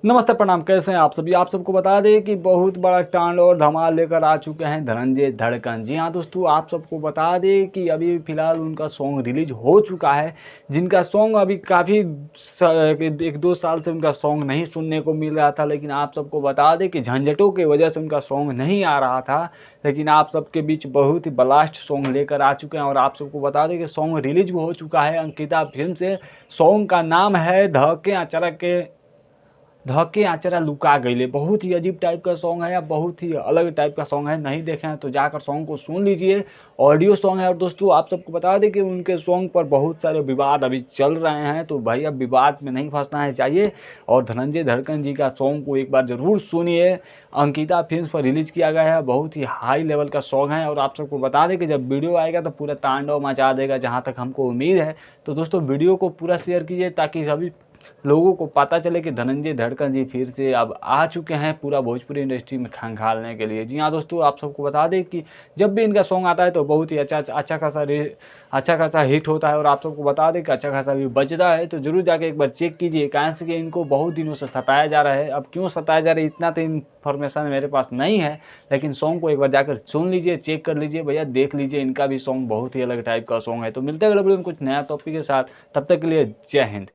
नमस्ते प्रणाम, कैसे हैं आप सभी। आप सबको बता दें कि बहुत बड़ा कांड और धमाल लेकर आ चुके हैं धनंजय धड़कन। जी हाँ दोस्तों, आप सबको बता दें कि अभी फ़िलहाल उनका सॉन्ग रिलीज हो चुका है, जिनका सॉन्ग अभी काफ़ी 1-2 साल से उनका सॉन्ग नहीं सुनने को मिल रहा था। लेकिन आप सबको बता दें कि झंझटों की वजह से उनका सॉन्ग नहीं आ रहा था। लेकिन आप सबके बीच बहुत ही ब्लास्ट सॉन्ग लेकर आ चुके हैं और आप सबको बता दें कि सॉन्ग रिलीज भी हो चुका है अंकिता फिल्म से। सॉन्ग का नाम है धके आचरा लुका गईले। बहुत ही अजीब टाइप का सॉन्ग है या बहुत ही अलग टाइप का सॉन्ग है। नहीं देखे हैं तो जाकर सॉन्ग को सुन लीजिए। ऑडियो सॉन्ग है। और दोस्तों आप सबको बता दें कि उनके सॉन्ग पर बहुत सारे विवाद अभी चल रहे हैं, तो भाई अब विवाद में नहीं फंसना है चाहिए। और धनंजय धड़कन जी का सॉन्ग को एक बार ज़रूर सुनिए। अंकिता फिल्म्स पर रिलीज़ किया गया है, बहुत ही हाई लेवल का सॉन्ग है। और आप सबको बता दें कि जब वीडियो आएगा तो पूरा तांडव मचा देगा, जहाँ तक हमको उम्मीद है। तो दोस्तों वीडियो को पूरा शेयर कीजिए ताकि सभी लोगों को पता चले कि धनंजय धड़कन जी फिर से अब आ चुके हैं पूरा भोजपुरी इंडस्ट्री में खंगालने के लिए। जी हाँ दोस्तों, आप सबको बता दें कि जब भी इनका सॉन्ग आता है तो बहुत ही अच्छा खासा हिट होता है। और आप सबको बता दें कि अच्छा खासा भी बजता है, तो जरूर जाके एक बार चेक कीजिए। कारण से कि इनको बहुत दिनों से सताया जा रहा है। अब क्यों सताया जा रहा है इतना तो इन्फॉर्मेशन मेरे पास नहीं है, लेकिन सॉन्ग को एक बार जाकर सुन लीजिए, चेक कर लीजिए भैया, देख लीजिए। इनका भी सॉन्ग बहुत ही अलग टाइप का सॉन्ग है। तो मिलते हैं अगले वीडियो में कुछ नया टॉपिक के साथ। तब तक के लिए जय हिंद।